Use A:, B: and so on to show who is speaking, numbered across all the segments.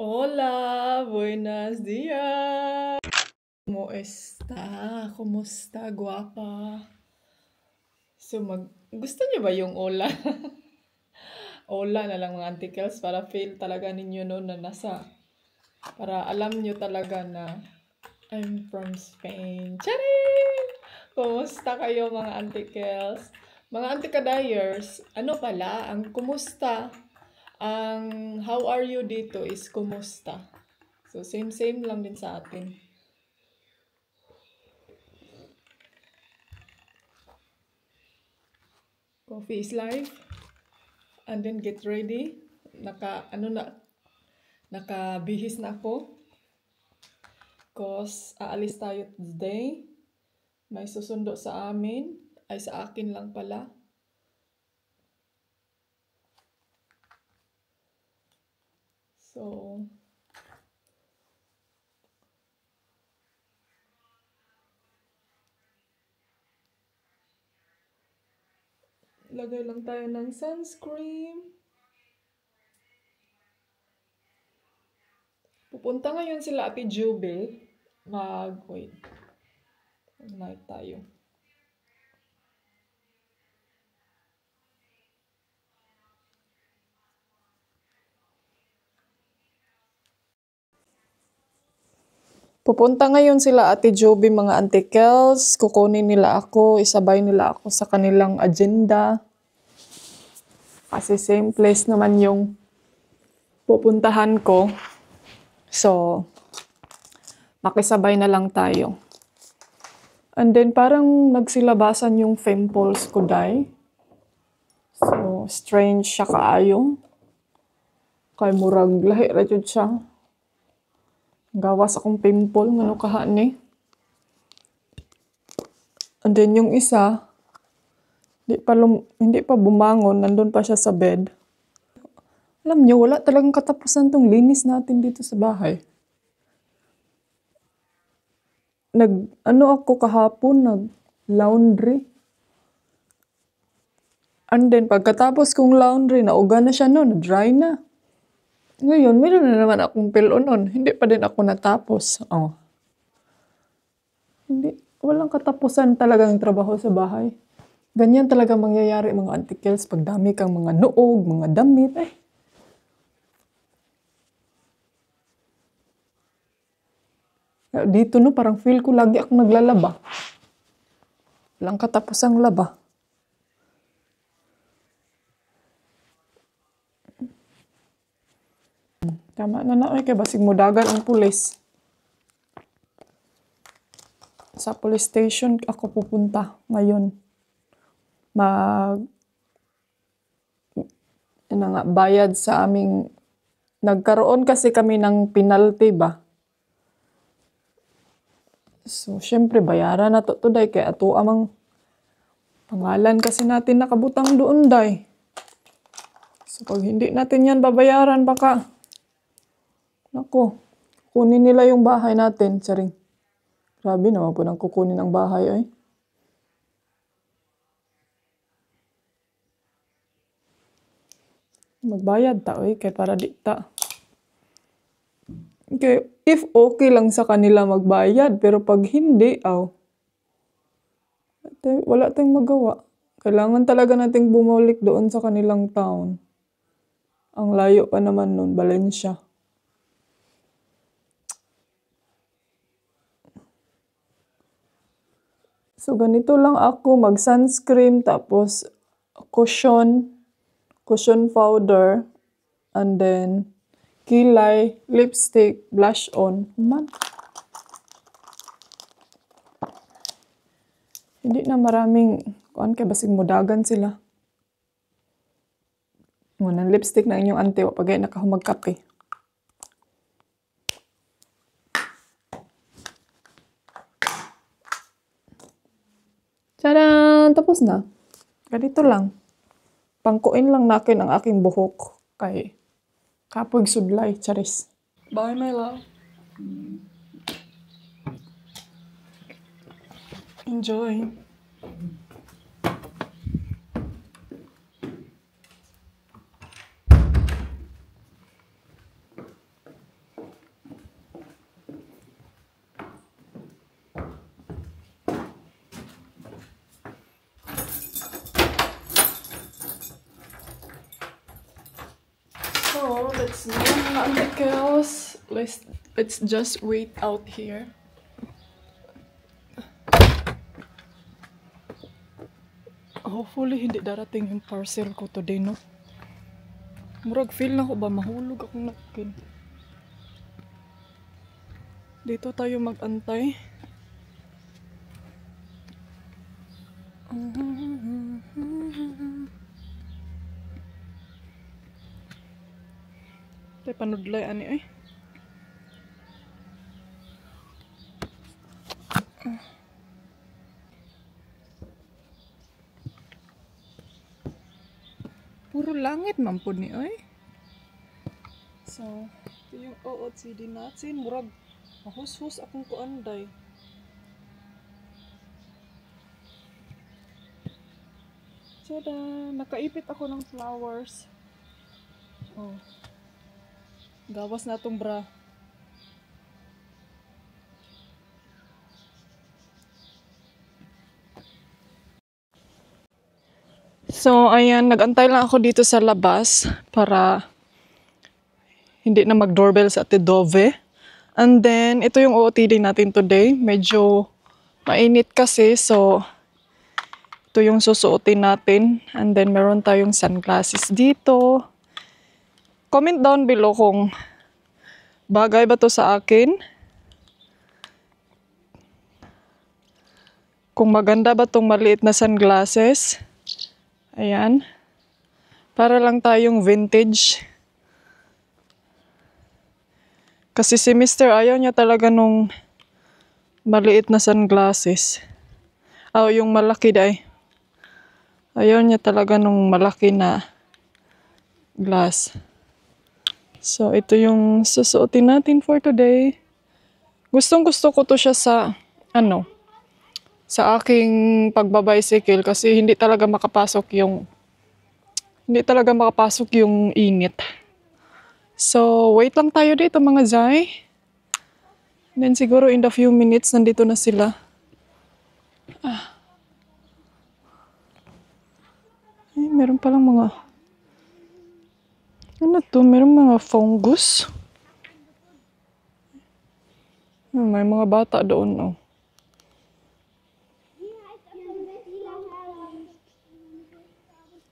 A: Hola, buenos días. ¿Cómo está? Kumusta, guwapa? Gusto niyo ba yung hola? Hola na lang mga antikels para feel talaga ninyo no na para alam niyo talaga na I'm from Spain. Charing! Kumusta kayo mga antikels? Mga antikadayers, ano pala, ang kumusta, ang how are you dito is kumusta. So, same lang din sa atin. Coffee is life. And then get ready. Nakabihis na ako. Cause aalis tayo today. May susundo sa amin. Ay, sa akin lang pala. So, lagay lang tayo ng sunscreen. Pupunta ngayon sila Ate Jubel. Wait. Night tayo. Pupunta ngayon sila Ate Joby, mga antikels. Kukunin nila ako, isabay nila ako sa kanilang agenda. Kasi same place naman yung pupuntahan ko. So, makisabay na lang tayo. And then parang nagsilabasan yung pimples ko, day. So, strange siya kaayo. Kay murag lahi ra jud siya. Gawas akong pimple, ngano kaha ni. And then yung isa, hindi pa bumangon, nandun pa siya sa bed. Alam niyo, wala talagang katapusan tong linis natin dito sa bahay. Ako kahapon, nag-laundry. And then pagkatapos kong laundry, nauga na siya noon, dry na. Ngayon, meron na naman akong pilon nun. Hindi pa din ako natapos. Oh. Walang katapusan talagang trabaho sa bahay. Ganyan talaga mangyayari mga antikels pag dami kang mga noog, mga damit. Dito no, parang feel ko lagi akong naglalaba. Walang katapusang laba. Tama na kay basig mo dagan ang pulis. Sa police station ako pupunta ngayon. Bayad sa aming, nagkaroon kasi kami ng penalty ba. So, syempre, bayaran na to day. Kaya ato amang pangalan kasi natin nakabutang doon, day. So, pag hindi natin yan babayaran, baka, kunin nila yung bahay natin. Saring, grabe naman po nang kukunin ang bahay, ay. Magbayad ta, ay, kaya para di ta. Okay, if okay lang sa kanila magbayad, pero pag hindi, wala tayong magawa. Kailangan talaga nating bumalik doon sa kanilang town. Ang layo pa naman nun, Valencia. So, ganito lang ako, mag-sunscreen, tapos cushion powder, and then kilay, lipstick, blush on. Hindi na maraming, kaya basig mudagan sila. Ngunang lipstick na inyong ante, pagay nakahumagkape. Tadaan! Tapos na. Ganito lang. Pangkuin lang nakin ang aking buhok kay kapoy sudlay, charis. Bye, my love. Enjoy. Let's go mga antikels. Let's just wait out here. Hopefully hindi darating yung parcel ko today, no? Murag feel na ko ba mahulog akong napkin. Dito tayo mag-antay. Tay panudlay ani ay. Puro langit man po ni ay. So, ito yung OOTD natin. Murag mahus-hus akong kuanday. Tada! Nakaipit ako ng flowers. Oh. Gawas na itong bra. So, ayan. Nag-antay lang ako dito sa labas para hindi na mag-doorbell sa Ate Dove. And then, ito yung OOTD natin today. Medyo mainit kasi. So, ito yung susuotin natin. And then, meron tayong sunglasses dito. Comment down below kung bagay ba to sa akin. Kung maganda ba tong maliit na sunglasses. Ayan. Para lang tayong vintage. Kasi si Mr. ayaw niya talaga nung maliit na sunglasses. Yung malaki day. Ayaw niya talaga nung malaki na glass. So, ito yung susuotin natin for today. Gustong-gusto ko to siya sa, sa aking pagbabicycle kasi hindi talaga makapasok yung init. So, wait lang tayo dito mga Zay. Then siguro in the few minutes, nandito na sila. Ay, meron palang mga... Ano to? Meron mga fungus. May mga bata doon, oh.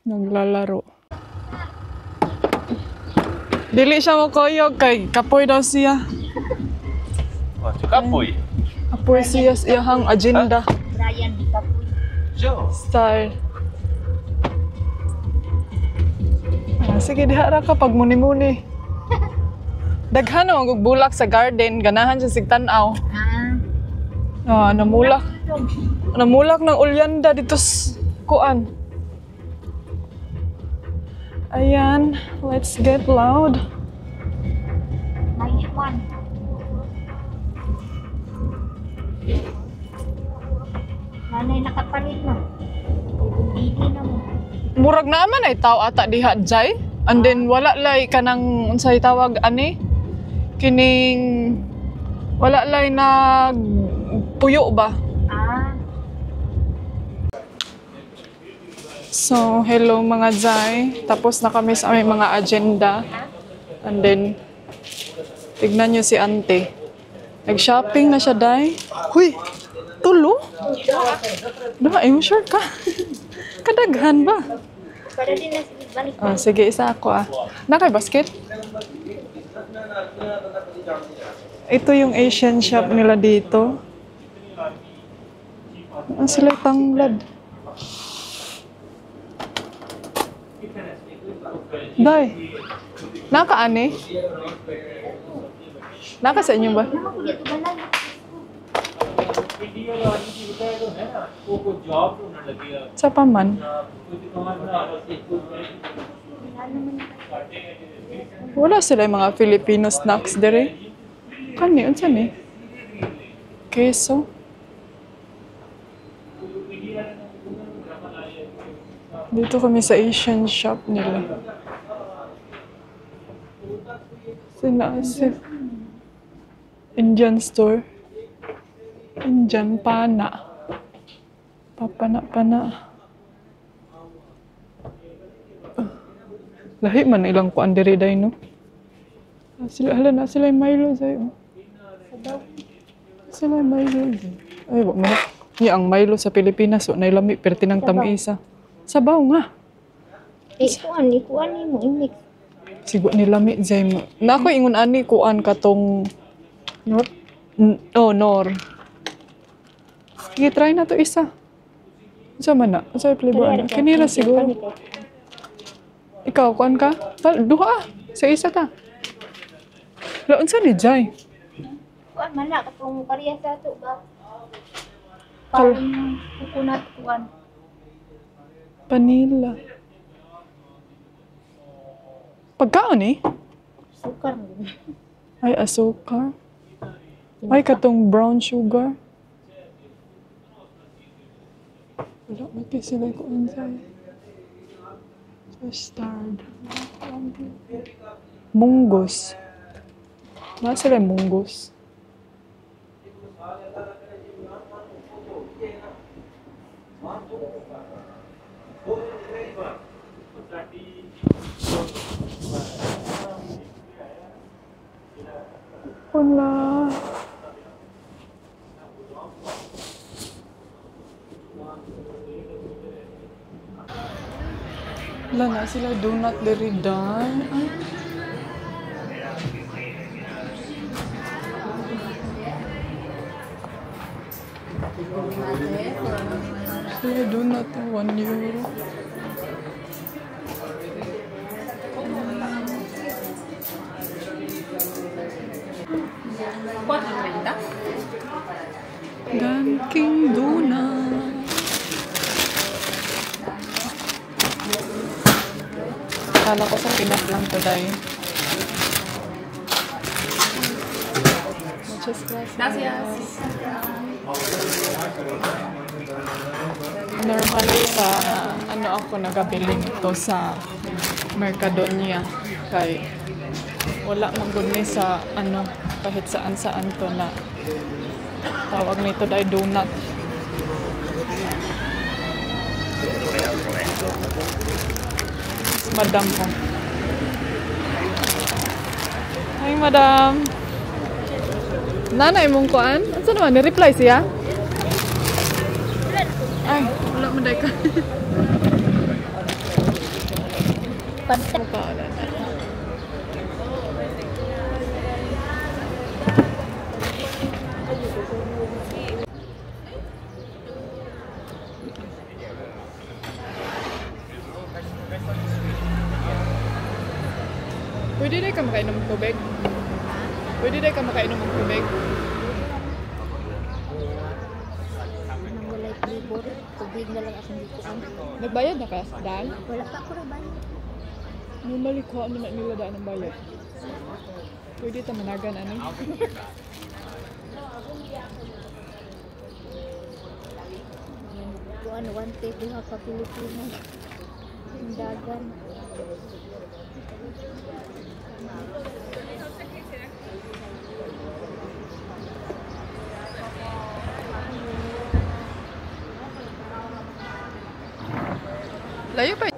A: Naglalaro. Dili siya mo koyog kay kapoy daw siya.
B: Oh, si Kapoy.
A: Kapoy siya sa iyang agenda.
C: Brian di Kapoy.
B: Joe.
A: Style. Sige, dihara ka pag muni-muni. Daghan ang bulak sa garden, ganahan siya sigtanaw. Namulak. Namulak ng ulyanda dito sa kuan. Ayan, let's get loud.
C: Nice one. Nanay nakapalit na. Hindi na mo.
A: Murag naman ay tao ata diha jay. And then wala lay kanang unsay tawag ani? Kining wala lay nag puyo ba? So, hello mga Zay. Tapos na kami sa aming mga agenda. And then, tignan nyo si Ante. Nag-shopping na siya, Day. Huy! Tulo? Diba, yung sure ka? Kadaghan ba?
C: Para din na balik.
A: Sige, isa ako Nakay basket? Ito yung Asian shop nila dito. Sila tanglad. Day, naka-ani? Naka sa inyo ba? Sa paman? Wala sila yung mga Filipino snacks dere. Kani, unsa ni? Queso. Dito kami sa Asian shop nila. Sinasif. Indian store. Indian pana. Papana-pana. Lahi man ilang kuan diri day no. Hala na sila yung Milo sa'yo.
C: Sabaw.
A: Sila yung Milo sa'yo. Ay, wag mo na. Iya, ang Milo sa Pilipinas, so nailami, pero tinang
C: Sabaw.
A: tamisa. Sabaw nga.
C: Ikuan mo, imix.
A: Sigo nilami, Zay mo. Na ako ingon ani, kuan katong...
C: Not?
A: Oh, Nor. Sige, try na to isa. Isa man na. Isa yung flavor na. Kinira siguro. Ikaw, kuan ka? Duha ah. Sa isa ta. Laon sa ni Jai?
C: Kuan man na, katong pariya sa ito ba?
A: Kal-
C: Parang coconut kuan.
A: Vanilla. Pagkaon eh?
C: Sukar mo.
A: Ay, asukar. Ay, katong brown sugar. Wala, may sila ko inside. Custard. Munggos. Wala sila yung munggos. Wala. Wala na sila donut diri dan. Ay. Sila donut 1 euro. Dunkin' Donut. Akala ko sa Pinas lang to dahil. Muchas gracias. Normally sa ano ako nagabili nito sa Mercadonia kay wala man gud ni sa ano kahit saan to na tawag nito dahil donut. Madam ko. Hi, madam. Nanay mong kuan? Ano naman? Ni-reply siya? Ay, wala mo dahil ka.
C: Panta.
A: Pwede na ka makainom ng tubig? Pwede na ka makainom ng tubig?
C: Nang walay flavor, tubig na lang akong dikuan.
A: Nagbayad na ka, Dan?
C: Wala pa ako na ba?
A: Normally, kuha mo na nila daan ng bayad. Pwede ta managan, ano?
C: Kuan, 1 duha ka Pilipinas. Dagan.
A: Layo pa.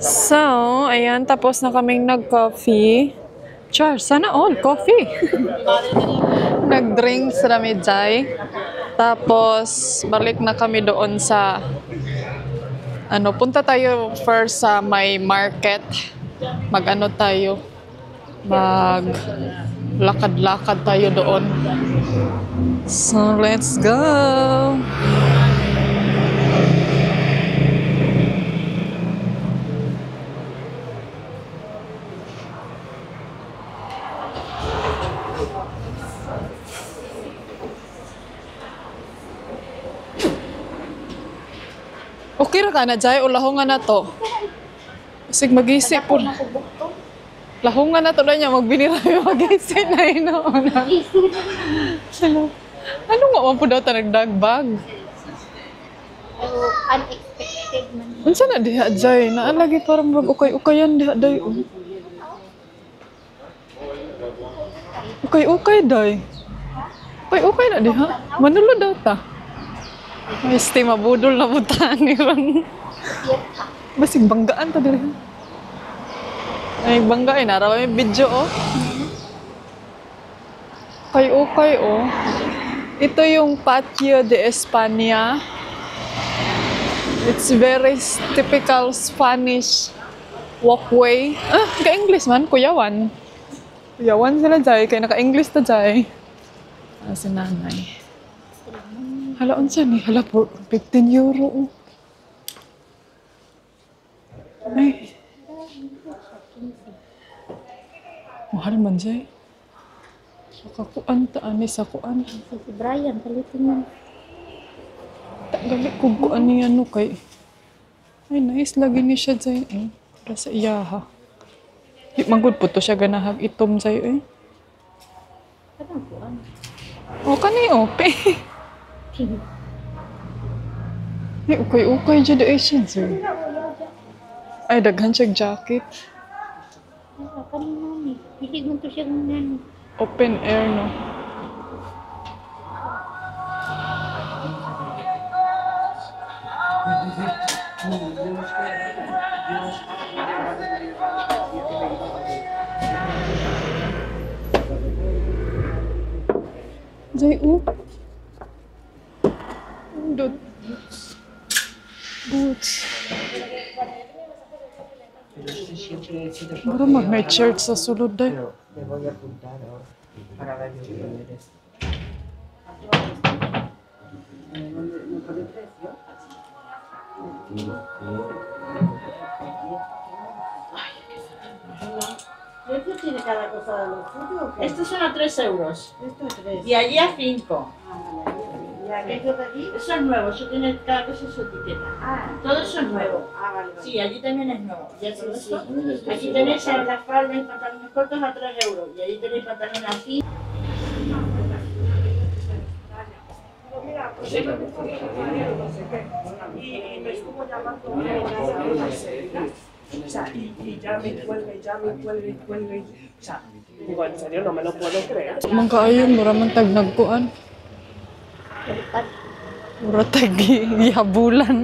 A: So, ayan, tapos na kaming nag-coffee. Char, sana all, coffee. Nag-drinks kami, Jai. Tapos, balik na kami doon sa, punta tayo first sa may market. Mag-ano tayo, mag-lakad-lakad tayo doon. So, let's go! Okay ra ka na, Jai, o lahongan na to? Sig mag-isip po. Lahongan na to na niya, magbinira yung mag-isip na yun. Ano nga man po daw ta nagdagbag?
C: So, unexpected man.
A: Unsa na diha, Jai? Naalagi parang mag-ukay-ukayan diha, Day. Ukay-ukay, Day. Ukay-ukay na diha. Manulo daw ta. May stay mabudol na butaan ni Ron. Basig banggaan ta diri. Ay banggain na raw may video oh. Okay, oh. Ito yung Patio de España. It's very typical Spanish walkway. Ah, ka-English man, kuyawan. Kuyawan sila dyan, kaya naka-English ta dyan. Ah, si nanay. Hala, unsa ni? Hala, 15 euro. Oh. Ay. Mahal man dyan. Kakuan ta ani sa kuan.
C: Si Brian, palitin mo.
A: Gali ko kuan niya no kay. Ay nice lagi ni siya dyan eh. Para sa iyaha. Di magud po to siya ganahag itom sa'yo eh.
C: Kanang kuan.
A: O kani ope. Ay ukay dyan eh siya dyan. Ay daghan siya jacket.
C: Kanang mami. Hilig mo to siya ng
A: Open air no. Jay, Dot. Boots. Bro, mag-night shirt sa sulod day.
D: Le voy a apuntar ahora para ver si puedes.
E: ¿Precio tiene cada cosa de lo suyo o qué?
F: Estos son a 3 euros
E: Esto es 3.
F: y allí a 5.
E: ¿Y aquello de allí?
F: Eso es nuevo, eso tiene cada cosa su etiqueta.
E: Ah,
F: Todo eso es nuevo.
E: vale.
F: Sí, allí también es nuevo. Y así esto. Aquí tenéis las faldas y pantalones cortos a 3 euros y allí tenéis pantalones así.
E: Y me estuvo llamando.
D: O sea, y ya me cuelga. O sea, digo, en serio, no me lo puedo creer.
A: Mga kaayon, mura man tag nagkuan.
C: Kalipad.
A: Mura tag gihabulan.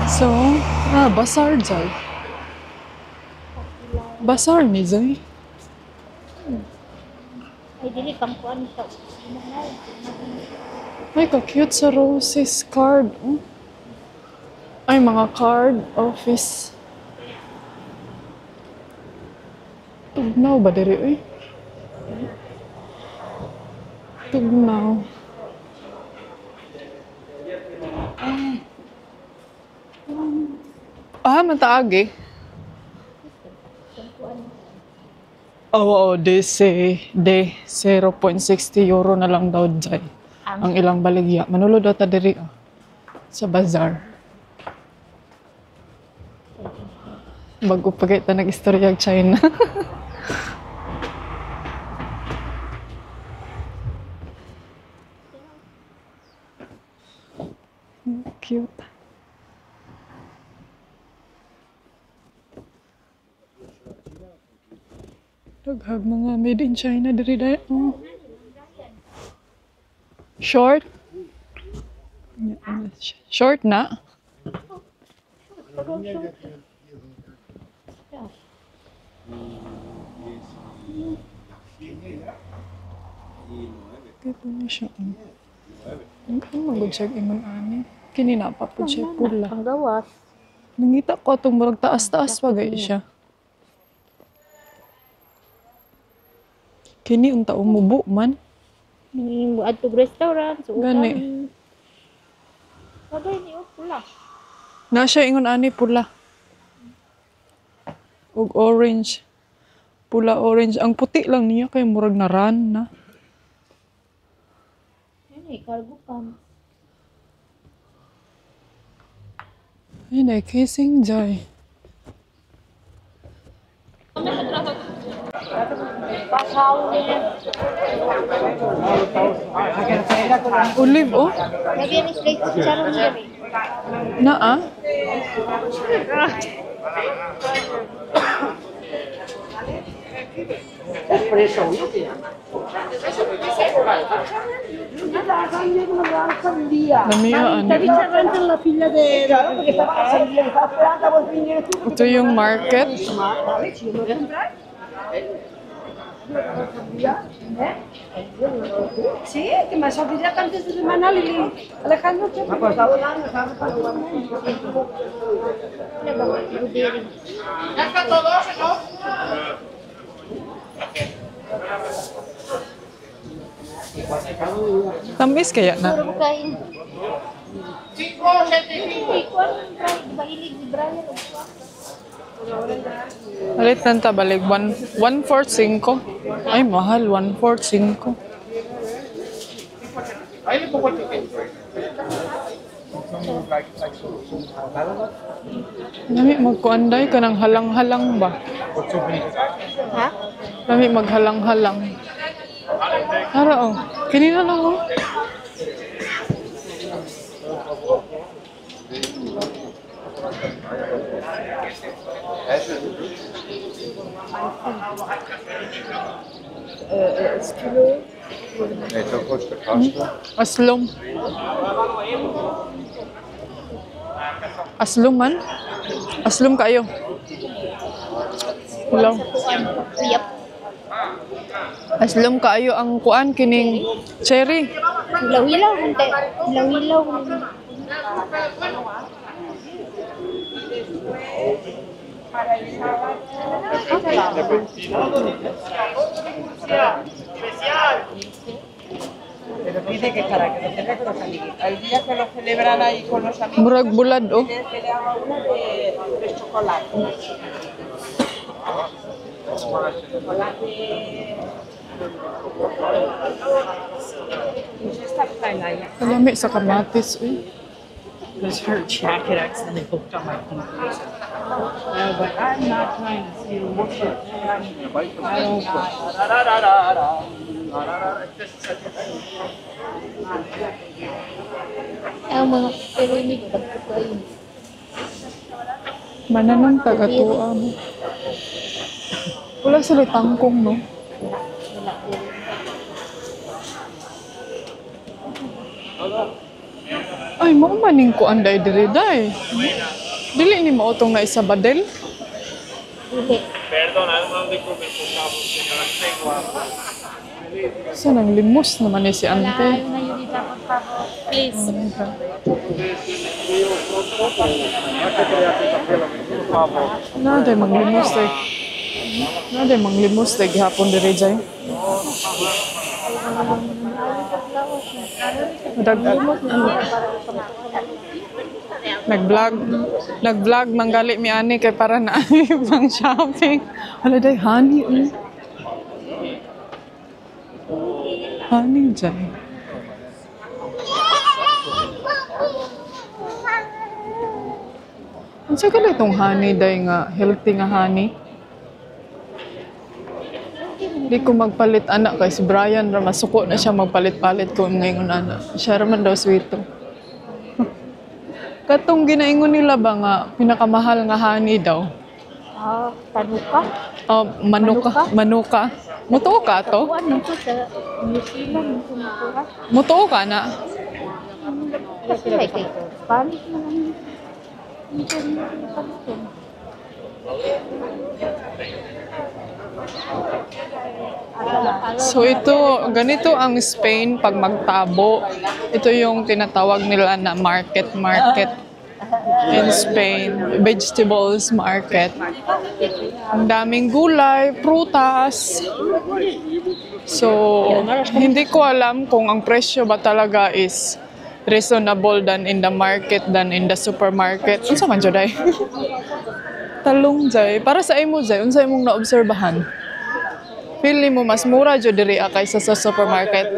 A: So, bazaar dyan. Bazaar ni dyan.
C: Ay, dili kang kuan sa.
A: Ay, ka-cute sa roses card. Oh. Ay, mga card, office. Tugnaw ba diri, eh? Tugnaw. Mataag eh. Oo, de 0.60 euro na lang daw dyan. Ang ilang baligya. Manulod daw ta diri sa bazaar. Bago pa kita nag-istorya ang China. Cute. Daghag mga made in China diri dayo. Oh. Short? Short na? Kaya po na siya. Ang magod siya ingon ani. Kini na pa po siya pula.
C: Ang gawas.
A: Nangita ko itong marag taas-taas pa gaya siya. Kini unta umubo man.
C: Ning adto restaurant, so
A: Gani.
C: Bagay ni pula.
A: Na siya ingon ani pula. Ug orange. Pula orange. Ang puti lang niya kay murag na ran na.
C: Yan ay cargo pants.
A: Ay na kissing joy. Olive oh.
C: Lagyan ni straight chicharon niya.
A: Na ah. Namiya ano. Ito yung market.
E: Sí, que me sabía que antes de semana Lili Alejandro te ha pasado el año, ¿sabes?
C: Budiri.
F: ¿Ya está todo, señor?
A: Tamis kaya na.
C: Puro kain.
F: 5.75.
C: Ikuan, mahilig si Brian.
A: Alit nanta balik 145. Ay mahal 145.
F: Ahí le pongo el ticket.
A: Lami magkuanday ka ng halang-halang ba?
C: Ha?
A: Lami maghalang-halang. Ara oh, kanina lang oh.
B: Nee, zo kost de gasten.
A: Aslom. Aslom man? Aslom kayo. Hello.
C: Yep.
A: Aslom kaayo ang kuan kining cherry.
C: Hilaw-hilaw. Hante. Hilaw-hilaw.
E: Dice que para que lo celebre con los amigos. El día que lo celebran ahí con los amigos,
A: Murag bulad oh.
E: que le haga una de chocolate.
A: Kalami sa kamatis uy.
E: Because her jacket accidentally hooked on my fingers. I was like, I'm not trying to see you look at I don't
C: Ang mga perinig pagkukain.
A: Mananang tagatua mo. Wala sila tangkong no. Ay, mo maning ko anday diri day. Dili ni mo utong na isa badel.
C: Dili.
A: Sa nang limos naman ni si ante.
C: Ayaw na yun dito ang pavo. Please.
A: Naday manglimos day. Naday manglimos day gihapon diri day. Nag-vlog manggali mi ani kay para na pang shopping. Wala day honey. Honey dyan. Ang sagal itong honey day nga healthy nga honey. Di ko magpalit anak kay si Brian ra masuko na siya magpalit-palit ko ngayon anak. Siya raman daw sweeto. Katong ginaingon nila ba nga pinakamahal nga honey daw?
C: Ah, tanuka.
A: Manuka. Manuka. Mutuo ka to?
C: Kuan nito sa New Zealand. Tanuka.
A: Mutuo ka na?
C: Kasi may kay Spanish naman. Ito na ito.
A: So ito, ganito ang Spain pag magtabo. Ito yung tinatawag nila na market in Spain. Vegetables market. Ang daming gulay, prutas. So, hindi ko alam kung ang presyo ba talaga is reasonable than in the market than in the supermarket. Unsa man jud ay? Talong jay. Para sa imo jay, unsa imong naobserbahan? Pili mo mas mura jud diri kaysa sa supermarket.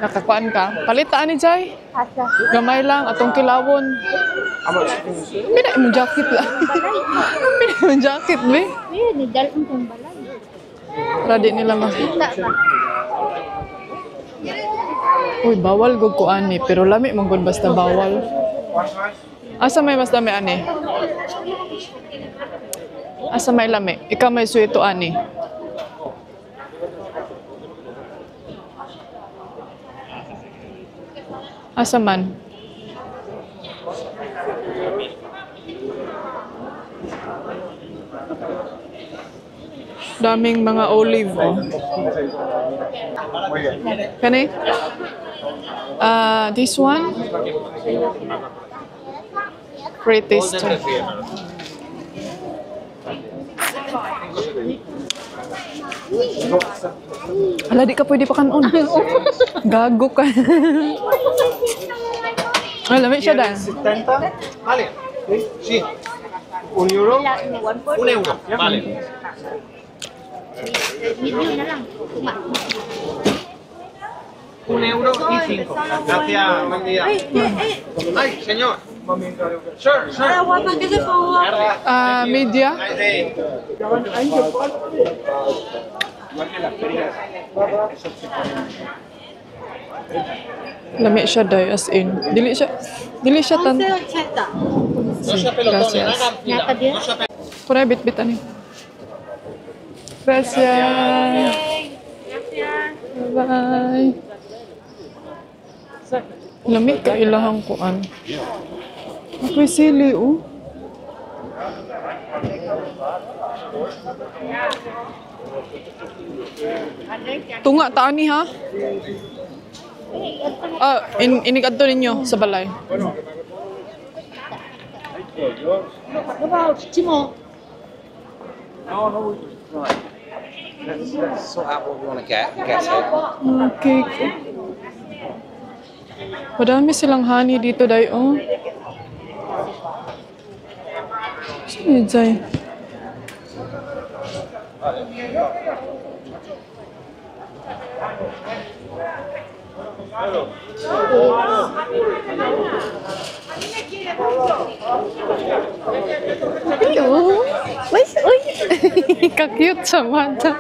A: Nakakuan ka? Palitaan ni jay.
C: Asa.
A: Gamay lang atong kilawon. Pina imong jacket lang. Pina imong jacket be.
C: Eh, nidalon kong balay.
A: Para di nila mas.
C: Kita ba?
A: Uy, bawal gud ko ani, pero lami man gud basta bawal. Asa may mas dami ani? Asa may lami? Ikaw may suito ani. Asa man? Daming mga olive, oh. Kani? This one? Prettiest. Ala, di ka pwede pa kanon. Gago ka. Ay, lamig siya dahil.
B: 70. Vale. Sí. €1. €1. Vale.
C: Medium na lang.
B: €1.05. Gracias. Buen día. Ay, señor. Sure, sure.
A: Media.
B: Nice day.
A: Lamig siya dahil, as in. Dili siya tan...
B: No se apelotonen,
A: Gracias.
B: hagan fila.
C: Naka din?
B: No se apelotonen.
A: Pura bit-bitan eh. Gracias. Bye. Lamig ka ilahang kuan. Ako'y sili, oh. Tunga tani ha? Inikadto ninyo sa balay.
G: Let's sort out what we want to get here.
A: Okay. Madami silang honey dito, day, oh. Sino day? Hello. Uy. Ka-cute sa mata.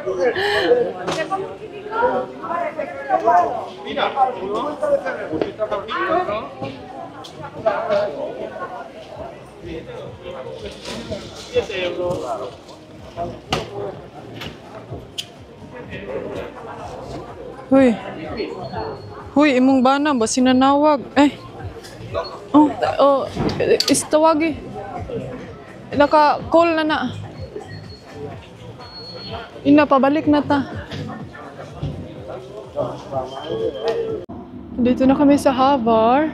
A: Huy, imong bana ba sinanawag? Istawag eh. Naka-call na. Pabalik na ta. Dito na kami sa Havar.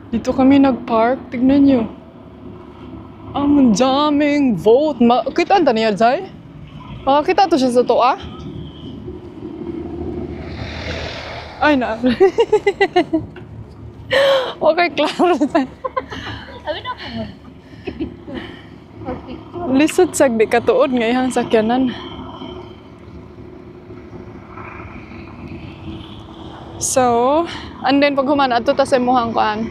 A: Dito kami nag-park. Tignan nyo. Ang daming vote. Kita ta niya, Zay? Makakita to siya sa to, ah? Ay, na. Okay, klaro. Lisod sag di katuod nga ihang sakyanan. So, and then pag human ato ta sa imuhang kuan.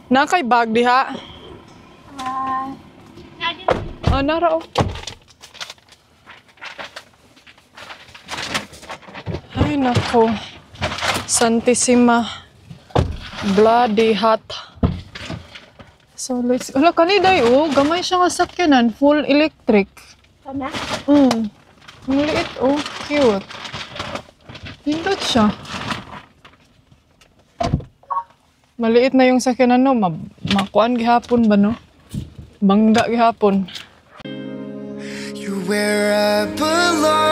A: Nakay bag diha. Nara, oh. Ay, nako. Santissima. Bloody hot. So, let's... Wala, kaniday, oh. Gamay siya nga sakyanan. Full electric.
C: Sana?
A: Ang liit, oh. Cute. Pindot siya. Maliit na yung sakyanan, no? Makuan gihapon ba, no? Bangga gihapon.
H: You're where I belong.